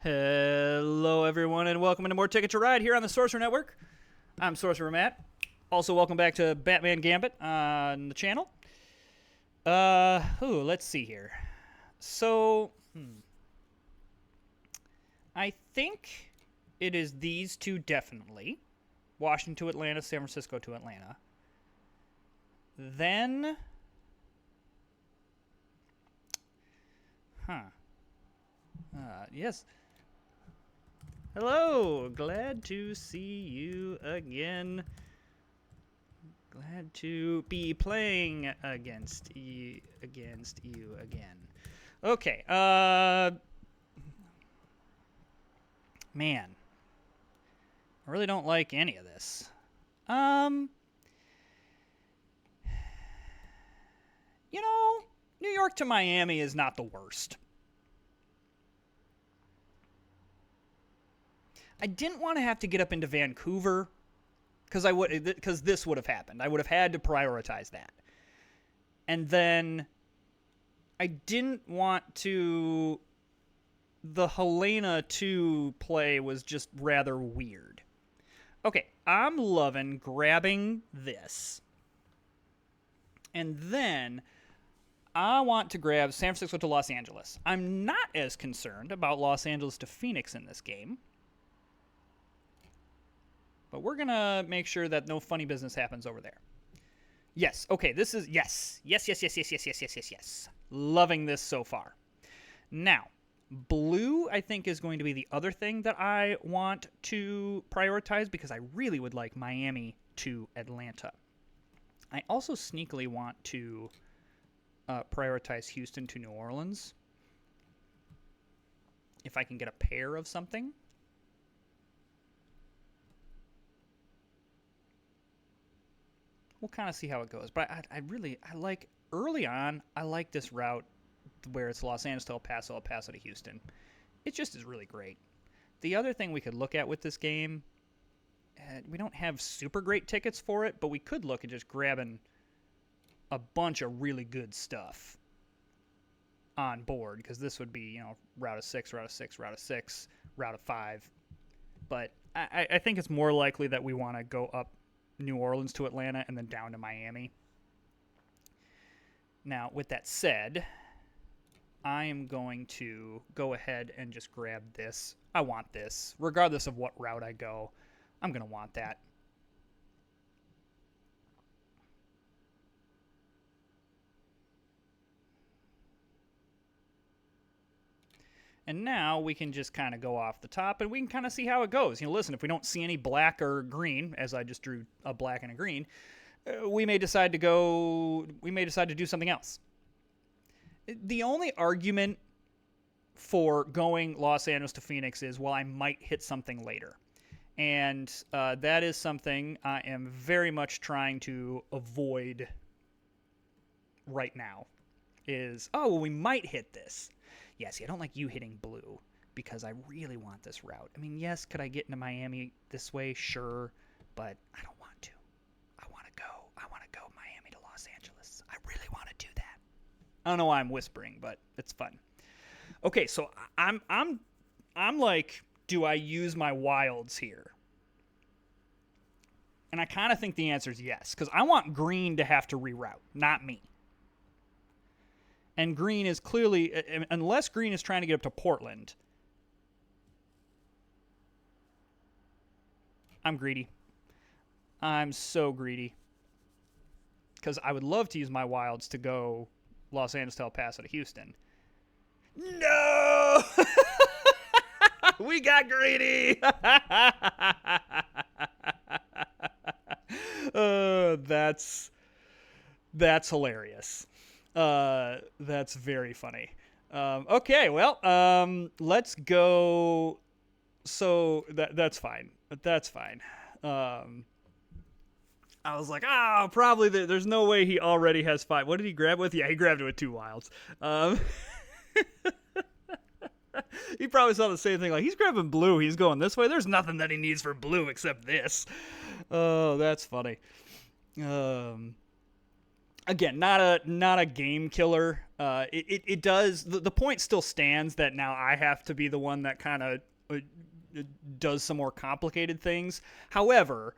Hello, everyone, and welcome into more Ticket to Ride here on the Sorcerer Network. I'm Sorcerer Matt. Also, welcome back to BatmanGambit on the channel. Let's see here. So, I think it is these two definitely. Washington to Atlanta, San Francisco to Atlanta. Then, yes. Hello, glad to see you again. Glad to be playing against you again. Okay, man, I really don't like any of this. New York to Miami is not the worst. I didn't want to have to get up into Vancouver because this would have happened. I would have had to prioritize that. And then I didn't want to... The Helena 2 play was just rather weird. Okay, I'm loving grabbing this. And then I want to grab San Francisco to Los Angeles. I'm not as concerned about Los Angeles to Phoenix in this game. But we're going to make sure that no funny business happens over there. Yes. Okay, this is... Yes. Yes. Loving this so far. Now, blue, I think, is going to be the other thing that I want to prioritize because I really would like Miami to Atlanta. I also sneakily want to prioritize Houston to New Orleans. If I can get a pair of something. We'll kind of see how it goes. But I like, early on, I like this route where it's Los Angeles to El Paso to Houston. It just is really great. The other thing we could look at with this game, we don't have super great tickets for it, but we could look at just grabbing a bunch of really good stuff on board, because this would be, route of 6, route of 5. But I think it's more likely that we want to go up New Orleans to Atlanta and then down to Miami. Now, with that said, I am going to go ahead and just grab this. I want this. Regardless of what route I go, I'm going to want that. And now we can just kind of go off the top and we can kind of see how it goes. Listen, if we don't see any black or green, as I just drew a black and a green, we may decide to do something else. The only argument for going Los Angeles to Phoenix is, well, I might hit something later. And that is something I am very much trying to avoid right now. We might hit this. Yeah, see, I don't like you hitting blue because I really want this route. I mean, yes, could I get into Miami this way? Sure, but I don't want to. I want to go Miami to Los Angeles. I really want to do that. I don't know why I'm whispering, but it's fun. Okay, so I'm like, do I use my wilds here? And I kind of think the answer is yes, because I want green to have to reroute, not me. And green is clearly, unless green is trying to get up to Portland, I'm greedy. I'm so greedy. Because I would love to use my wilds to go Los Angeles to El Paso to Houston. No! We got greedy! That's hilarious. That's very funny. Okay, well, let's go. So that's fine. That's fine. I was like, probably there's no way he already has 5. What did he grab with? Yeah, he grabbed it with 2 wilds. He probably saw the same thing. Like, he's grabbing blue. He's going this way. There's nothing that he needs for blue except this. Oh, that's funny. Again, not a game killer. It does. The point still stands that now I have to be the one that kind of does some more complicated things. However,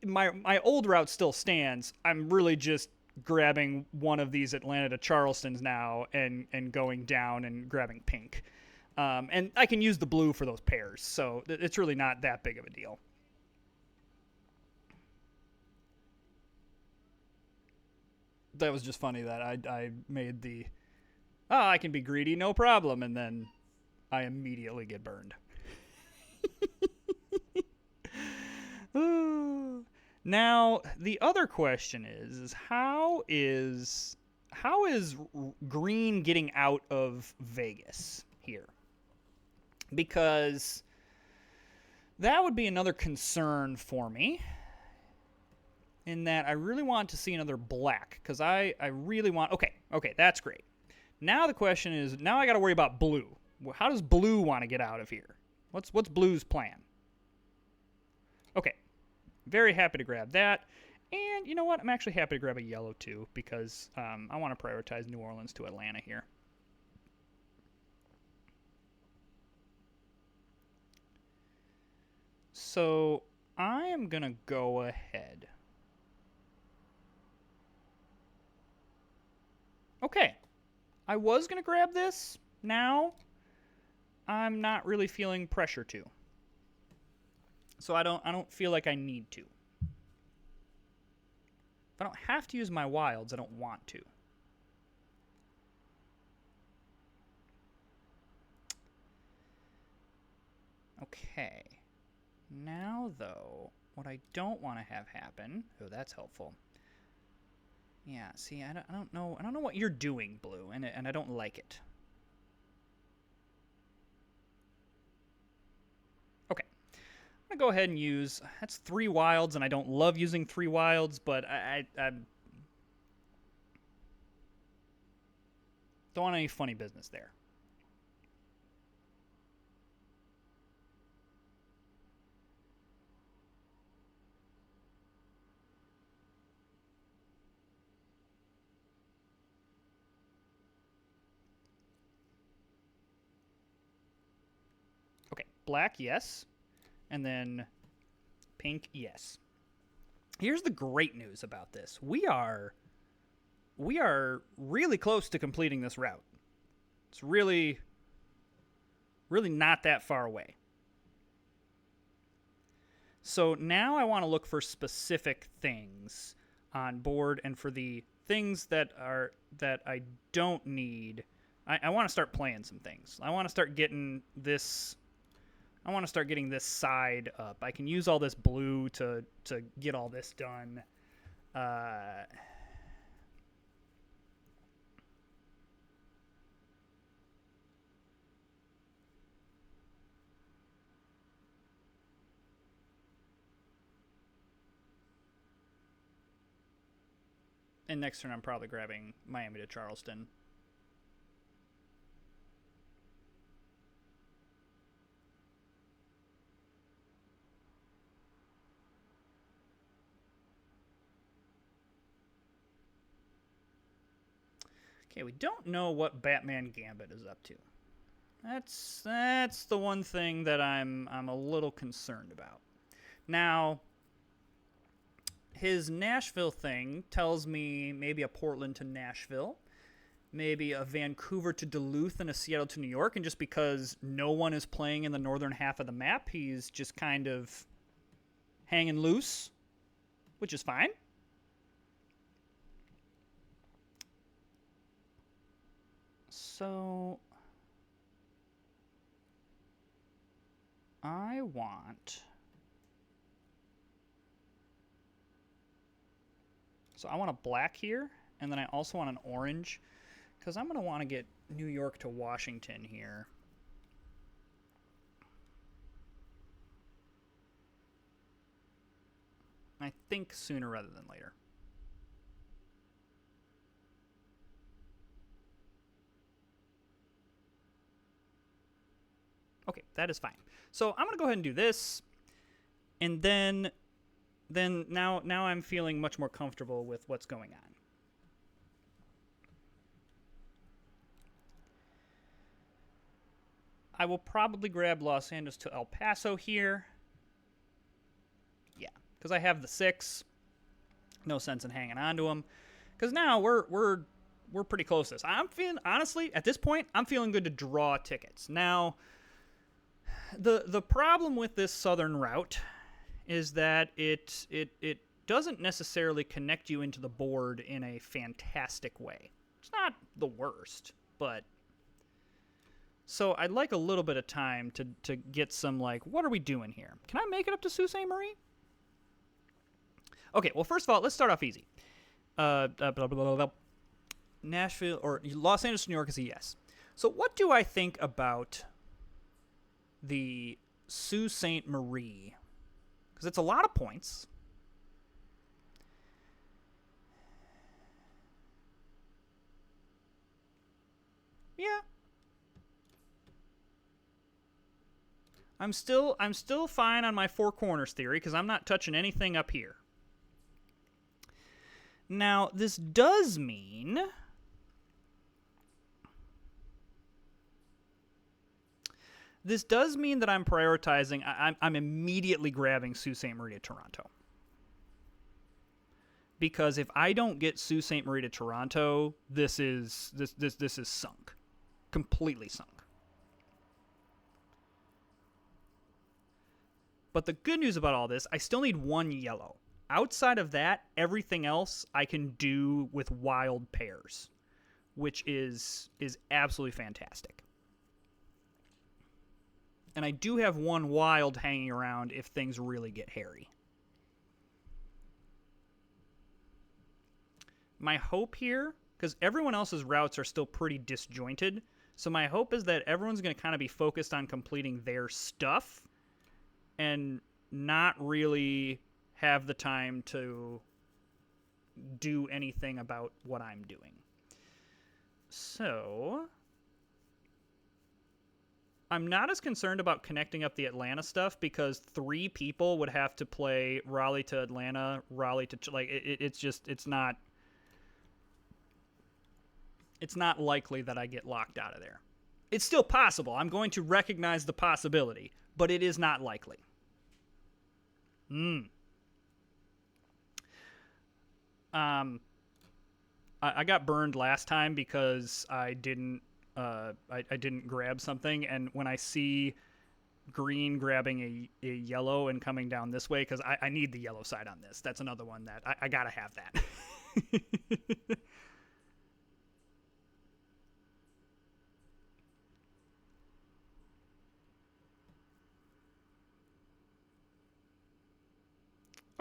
my old route still stands. I'm really just grabbing one of these Atlanta to Charlestons now and going down and grabbing pink. And I can use the blue for those pairs, so it's really not that big of a deal. That was just funny that I made the, I can be greedy, no problem, and then I immediately get burned. Now, the other question is how is green getting out of Vegas here? Because that would be another concern for me, in that I really want to see another black, because I really want... Okay, that's great. Now the question is, now I got to worry about blue. How does blue want to get out of here? What's blue's plan? Okay, very happy to grab that. And you know what? I'm actually happy to grab a yellow too, because I want to prioritize New Orleans to Atlanta here. So I am going to go ahead. Okay, I was going to grab this. Now I'm not really feeling pressure to. So I don't feel like I need to. If I don't have to use my wilds, I don't want to. Okay. Now, though, what I don't want to have happen... Oh, that's helpful. Yeah, see, I don't know what you're doing, blue, and I don't like it. Okay. I'm going to go ahead and use... That's 3 wilds, and I don't love using 3 wilds, but I don't want any funny business there. Okay, black, yes. And then pink, yes. Here's the great news about this. We are really close to completing this route. It's really not that far away. So now I want to look for specific things on board, and for the things that I don't need, I want to start playing some things. I want to start getting this. I want to start getting this side up. I can use all this blue to get all this done. And next turn I'm probably grabbing Miami to Charleston. Okay, we don't know what BatmanGambit is up to. That's the one thing that I'm a little concerned about. Now, his Nashville thing tells me maybe a Portland to Nashville, maybe a Vancouver to Duluth, and a Seattle to New York. And just because no one is playing in the northern half of the map, he's just kind of hanging loose, which is fine. So I want... So I want a black here, and then I also want an orange, because I'm going to want to get New York to Washington here. I think sooner rather than later. Okay, that is fine. So I'm going to go ahead and do this, and then now I'm feeling much more comfortable with what's going on. I will probably grab Los Angeles to El Paso here. Yeah, because I have the 6. No sense in hanging on to them. Because now we're pretty close to this. I'm feeling, honestly, at this point, I'm feeling good to draw tickets. Now, the problem with this southern route is that it doesn't necessarily connect you into the board in a fantastic way. It's not the worst, but... So I'd like a little bit of time to get some, like, what are we doing here? Can I make it up to Sault Ste. Marie? Okay, well, first of all, let's start off easy. Nashville, or Los Angeles, New York is a yes. So what do I think about the Sault Ste. Marie? Because it's a lot of points. Yeah. I'm still fine on my 4 corners theory because I'm not touching anything up here. Now, this does mean that I'm prioritizing. I'm immediately grabbing Sault Ste. Marie to Toronto. Because if I don't get Sault Ste. Marie to Toronto, this is sunk. Completely sunk. But the good news about all this, I still need 1 yellow. Outside of that, everything else I can do with wild pairs, which is absolutely fantastic. And I do have 1 wild hanging around if things really get hairy. My hope here, because everyone else's routes are still pretty disjointed, so my hope is that everyone's going to kind of be focused on completing their stuff and not really have the time to do anything about what I'm doing. So I'm not as concerned about connecting up the Atlanta stuff because 3 people would have to play Raleigh to Atlanta, Raleigh to it's not likely that I get locked out of there. It's still possible. I'm going to recognize the possibility, but it is not likely. I got burned last time because I didn't grab something, and when I see green grabbing a yellow and coming down this way, because I need the yellow side on this. That's another one that I gotta have that.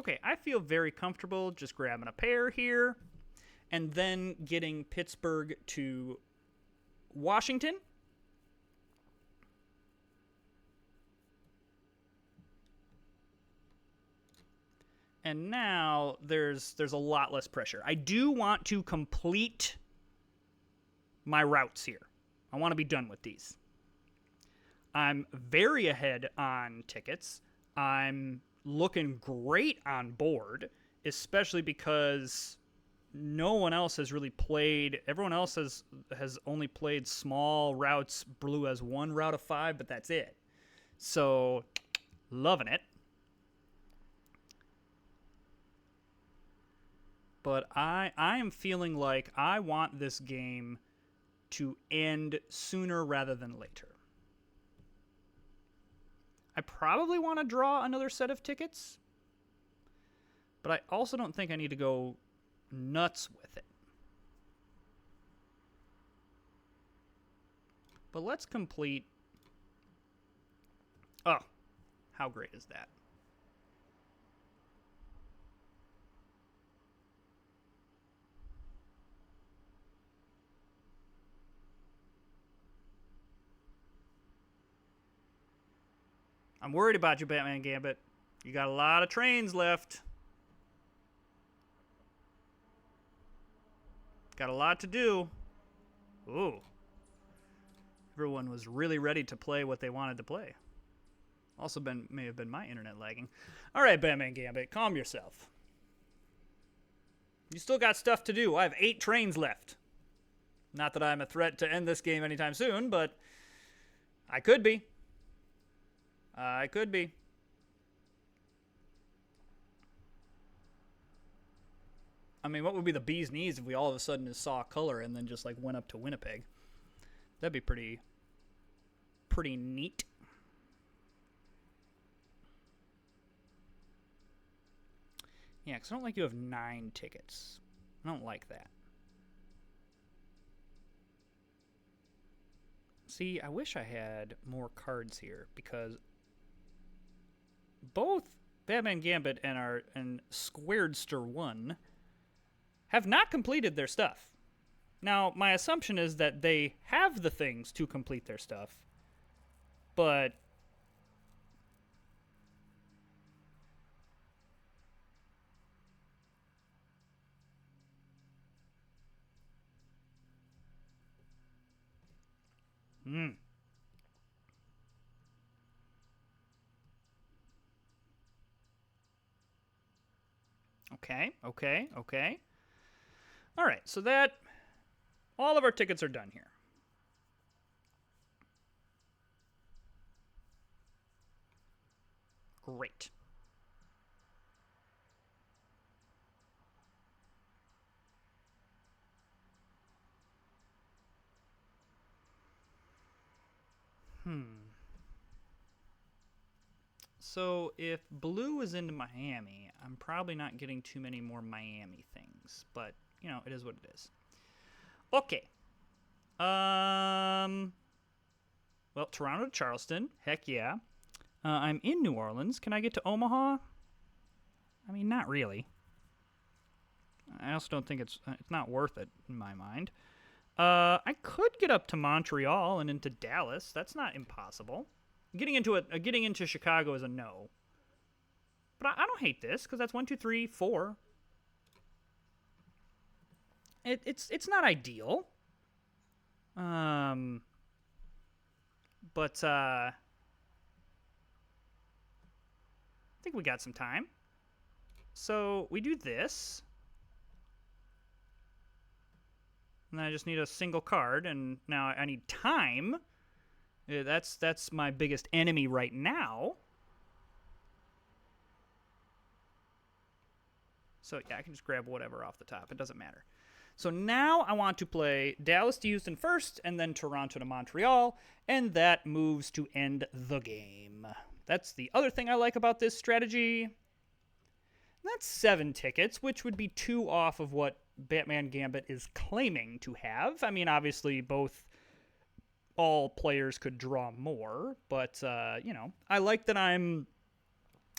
Okay, I feel very comfortable just grabbing a pair here and then getting Pittsburgh to Washington. And now there's a lot less pressure. I do want to complete my routes here. I want to be done with these. I'm very ahead on tickets. I'm looking great on board, especially because no one else has really played. Everyone else has only played small routes. Blue has 1 route of 5, but that's it. So, loving it. But I am feeling like I want this game to end sooner rather than later. I probably want to draw another set of tickets, but I also don't think I need to go nuts with it. But let's complete... Oh, how great is that? I'm worried about you, Batman Gambit. You got a lot of trains left. Got a lot to do. Ooh. Everyone was really ready to play what they wanted to play. Also may have been my internet lagging. All right, Batman Gambit, calm yourself. You still got stuff to do. I have 8 trains left. Not that I'm a threat to end this game anytime soon, but I could be. I could be. I mean, what would be the bee's knees if we all of a sudden just saw a color and then just like went up to Winnipeg? That'd be pretty neat. Yeah, because I don't like you have 9 tickets. I don't like that. See, I wish I had more cards here because both Batman Gambit and Squaredster 1 have not completed their stuff. Now, my assumption is that they have the things to complete their stuff, but Okay. All right, so that all of our tickets are done here. Great. So if blue is into Miami, I'm probably not getting too many more Miami things, but you know, it is what it is. Okay. Well, Toronto to Charleston. Heck yeah. I'm in New Orleans. Can I get to Omaha? I mean, not really. I also don't think it's not worth it in my mind. I could get up to Montreal and into Dallas. That's not impossible. Getting into Chicago is a no. But I don't hate this because that's 1, 2, 3, 4. It's not ideal. But I think we got some time. So we do this. And I just need a single card, and now I need time. That's my biggest enemy right now. So yeah, I can just grab whatever off the top. It doesn't matter. So now I want to play Dallas to Houston first, and then Toronto to Montreal, and that moves to end the game. That's the other thing I like about this strategy. That's 7 tickets, which would be 2 off of what Batman Gambit is claiming to have. I mean, obviously, all players could draw more, but, you know, I like that I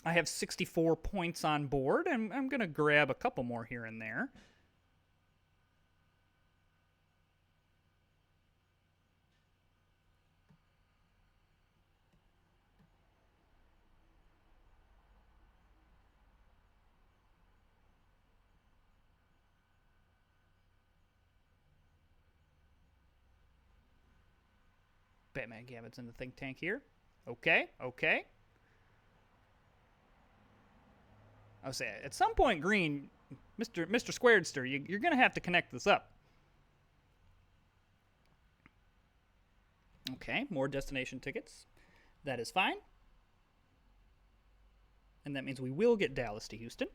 have 64 points on board, and I'm going to grab a couple more here and there. Batman Gambit's in the think tank here. Okay. I would say, at some point, Green, Mr. Squaredster, you're going to have to connect this up. Okay, more destination tickets. That is fine. And that means we will get Dallas to Houston.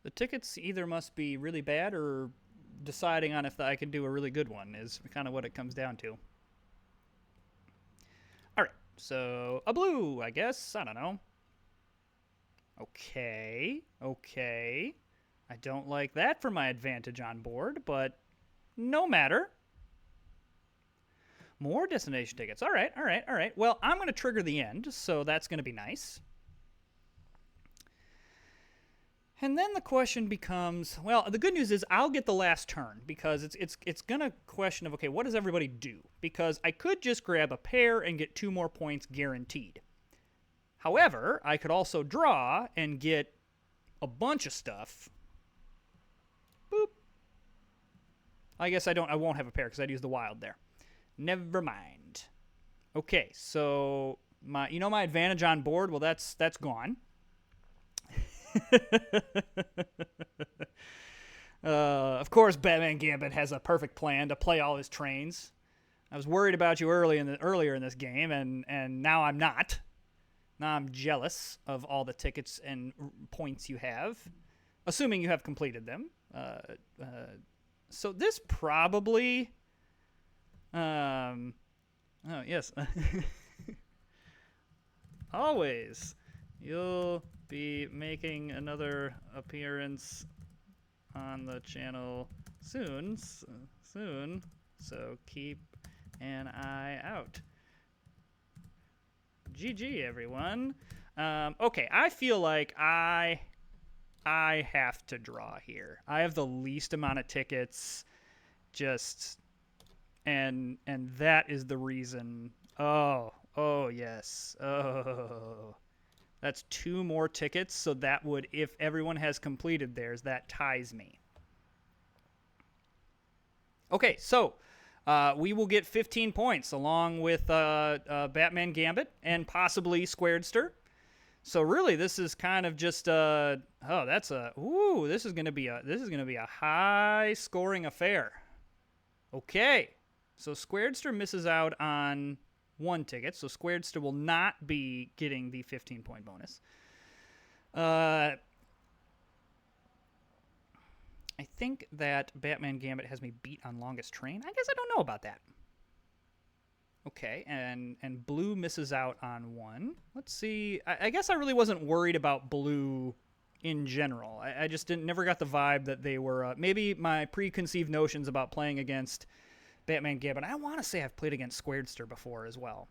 The tickets either must be really bad or deciding on if I can do a really good one is kind of what it comes down to. All right, so a blue, I guess. I don't know. Okay. I don't like that for my advantage on board, but no matter. More destination tickets. All right. Well, I'm going to trigger the end, so that's going to be nice. And then the question becomes, well, the good news is I'll get the last turn because it's going to question of, okay, what does everybody do? Because I could just grab a pair and get 2 more points guaranteed. However, I could also draw and get a bunch of stuff. Boop. I guess I won't have a pair because I'd use the wild there. Never mind. Okay, so my advantage on board, well, that's gone. Of course, Batman Gambit has a perfect plan to play all his trains. I was worried about you earlier in this game, and now I'm not. Now I'm jealous of all the tickets and points you have, assuming you have completed them. So this probably... oh, yes. Always. You'll be making another appearance on the channel soon. So keep an eye out. GG, everyone. Okay, I feel like I have to draw here. I have the least amount of tickets, and that is the reason. Oh yes. Oh, that's 2 more tickets. So that would, if everyone has completed theirs, that ties me. Okay, so we will get 15 points along with Batman Gambit and possibly Squaredster. So really, this is kind of just this is gonna be a high scoring affair. Okay, so Squaredster misses out on 1 ticket, so Squaredster will not be getting the 15-point bonus. I think that Batman Gambit has me beat on longest train. I guess I don't know about that. Okay, and Blue misses out on 1. Let's see. I guess I really wasn't worried about Blue in general. I just never got the vibe that they were... maybe my preconceived notions about playing against Batman Gambit. I want to say I've played against Squaredster before as well.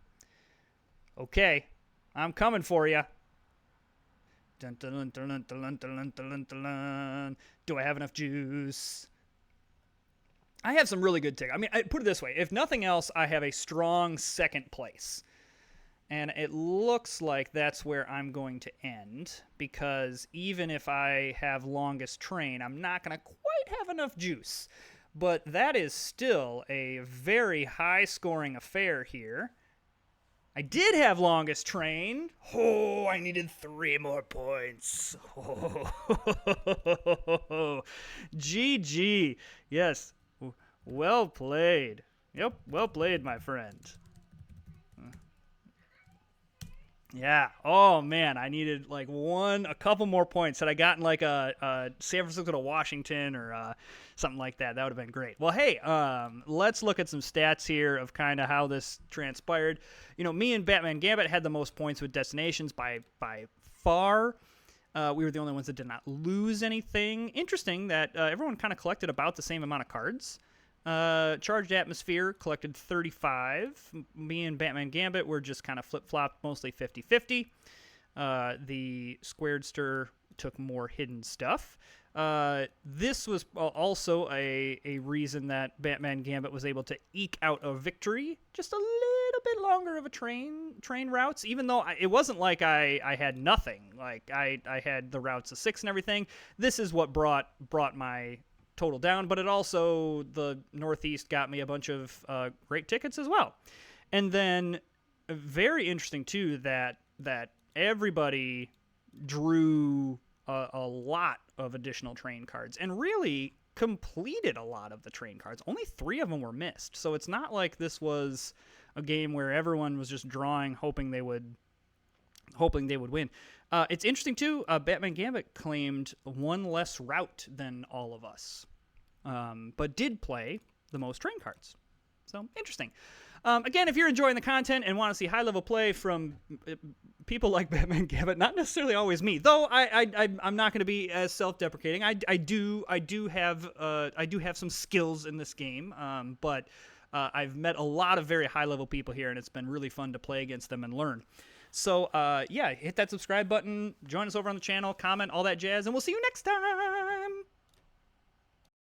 Okay, I'm coming for you. Dun, dun, dun, dun, dun, dun, dun, dun. Do I have enough juice? I have some really good tickets. I mean, put it this way. If nothing else, I have a strong second place. And it looks like that's where I'm going to end, because even if I have longest train, I'm not going to quite have enough juice. But that is still a very high-scoring affair here. I did have longest train. Oh, I needed 3 more points. Oh, GG. Yes, well played. Yep, well played, my friend. Yeah. Oh, man, I needed like a couple more points. Had I gotten like a San Francisco to Washington or something like that, that would have been great. Well, hey, let's look at some stats here of kind of how this transpired. You know, me and Batman Gambit had the most points with destinations by far. We were the only ones that did not lose anything. Interesting that everyone kind of collected about the same amount of cards. Charged Atmosphere collected 35. Me and Batman Gambit were just kind of flip-flopped, mostly 50-50. The Squaredster took more hidden stuff. This was also a reason that Batman Gambit was able to eke out a victory. Just a little bit longer of a train routes, even though it wasn't like I had nothing. Like I had the routes of 6 and everything. This is what brought my total down, but it also, the Northeast got me a bunch of great tickets as well. And then very interesting too that everybody drew a lot of additional train cards and really completed a lot of the train cards. Only 3 of them were missed, so it's not like this was a game where everyone was just drawing hoping they would win. It's interesting, too, Batman Gambit claimed 1 less route than all of us, but did play the most train cards. So, interesting. Again, if you're enjoying the content and want to see high-level play from people like Batman Gambit, not necessarily always me, though I'm not going to be as self-deprecating. I do have some skills in this game, but I've met a lot of very high-level people here, and it's been really fun to play against them and learn. So, yeah, hit that subscribe button, join us over on the channel, comment, all that jazz, and we'll see you next time!